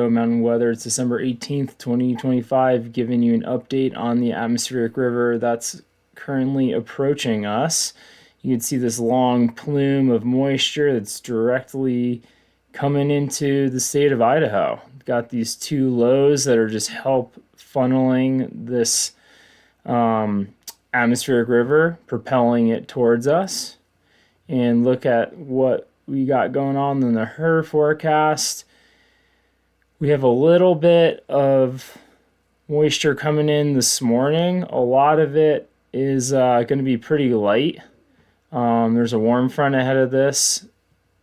Mountain Weather. It's December 18th, 2025, giving you an update on the atmospheric river that's currently approaching us. You can see this long plume of moisture that's directly coming into the state of Idaho. Got these two lows that are just help funneling this atmospheric river, propelling it towards us. And look at what we got going on in the HRRR forecast. We have a little bit of moisture coming in this morning. A lot of it is going to be pretty light. There's a warm front ahead of this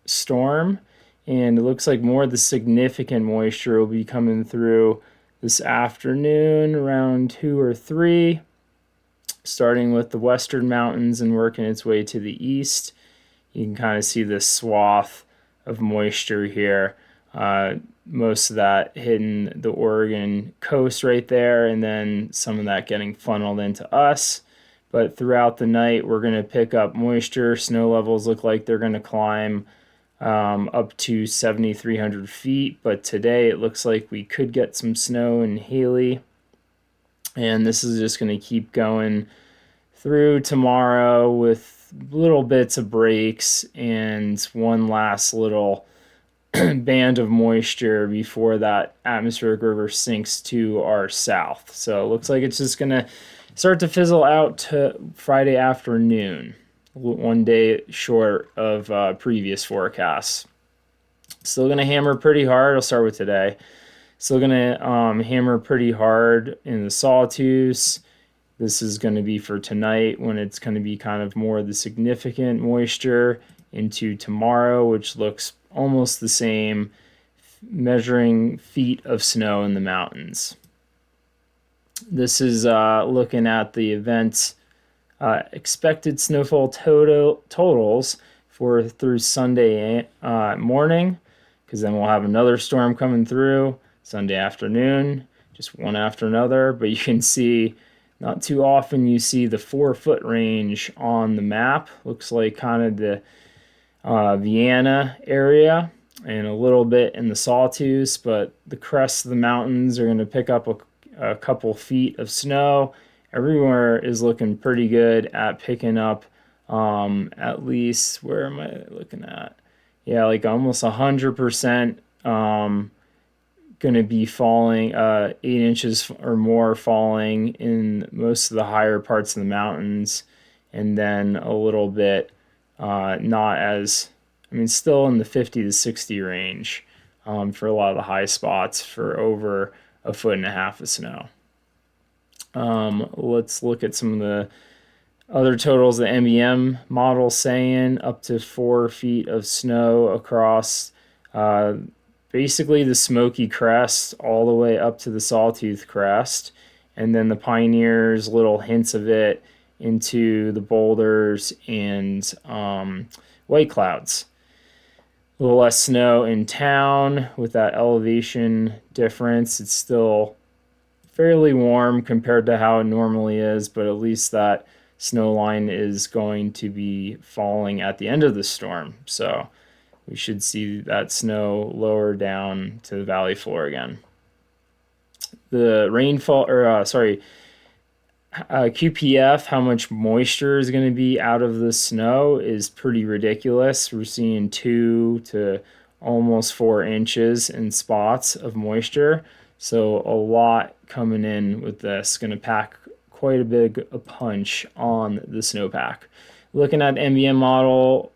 storm, and it looks like more of the significant moisture will be coming through this afternoon around 2 or 3, starting with the western mountains and working its way to the east. You can kind of see this swath of moisture here. Most of that hitting the Oregon coast right there, and then some of that getting funneled into us. But throughout the night, we're going to pick up moisture. Snow levels look like they're going to climb up to 7,300 feet. But today, it looks like we could get some snow in Haley. And this is just going to keep going through tomorrow with little bits of breaks and one last little band of moisture before that atmospheric river sinks to our south. So it looks like it's just going to start to fizzle out to Friday afternoon, one day short of previous forecasts. Still going to hammer pretty hard. I'll start with today. Still going to hammer pretty hard in the Sawtooth. This is going to be for tonight, when it's going to be kind of more of the significant moisture, into tomorrow, which looks almost the same, measuring feet of snow in the mountains. This is looking at the event's expected snowfall totals for through Sunday morning, because then we'll have another storm coming through Sunday afternoon, just one after another. But you can see, not too often you see the 4-foot range on the map. Looks like kind of the Vienna area and a little bit in the Sawtooth, but the crests of the mountains are going to pick up a couple feet of snow. Everywhere is looking pretty good at picking up at least, where am I looking at? Yeah, like almost 100% going to be falling, 8 inches or more falling in most of the higher parts of the mountains, and then a little bit not as, still in the 50 to 60 range for a lot of the high spots for over 1.5 feet of snow. Let's look at some of the other totals. The NBM model saying up to 4 feet of snow across basically the Smoky Crest all the way up to the Sawtooth Crest, and then the Pioneers, little hints of it into the Boulders and White Clouds. A little less snow in town with that elevation difference. It's still fairly warm compared to how it normally is, but at least that snow line is going to be falling at the end of the storm. So we should see that snow lower down to the valley floor again. The rainfall, QPF, how much moisture is going to be out of the snow, is pretty ridiculous. We're seeing 2 to almost 4 inches in spots of moisture. So a lot coming in with this. Going to pack quite a big punch on the snowpack. Looking at the NBM model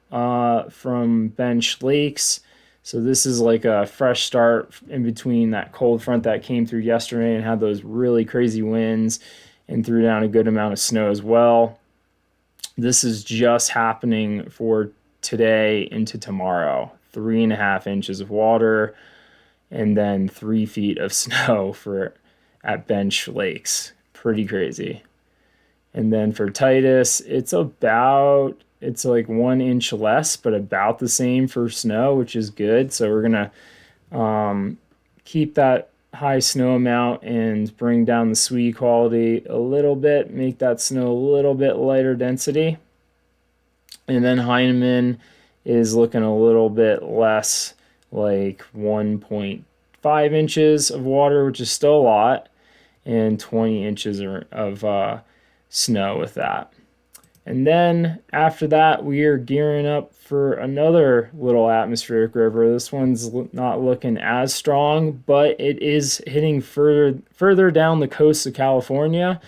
from Bench Lakes. So this is like a fresh start in between that cold front that came through yesterday and had those really crazy winds and threw down a good amount of snow as well. This is just happening for today into tomorrow. 3.5 inches of water and then 3 feet of snow at Bench Lakes. Pretty crazy. And then for Titus, it's like 1 inch less, but about the same for snow, which is good. So we're gonna keep that high snow amount and bring down the SWE quality a little bit, make that snow a little bit lighter density. And then Heinemann is looking a little bit less, like 1.5 5 inches of water, which is still a lot, and 20 inches of snow with that. And then after that, we are gearing up for another little atmospheric river. This one's not looking as strong, but it is hitting further down the coast of California.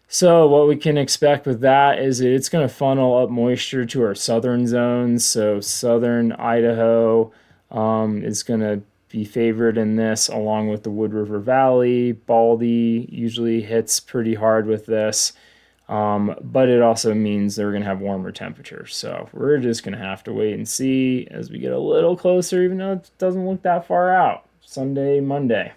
So what we can expect with that is it's going to funnel up moisture to our southern zones. So southern Idaho is going to be favored in this, along with the Wood River Valley. Baldy usually hits pretty hard with this. But it also means they're going to have warmer temperatures. So we're just going to have to wait and see as we get a little closer, even though it doesn't look that far out. Sunday, Monday.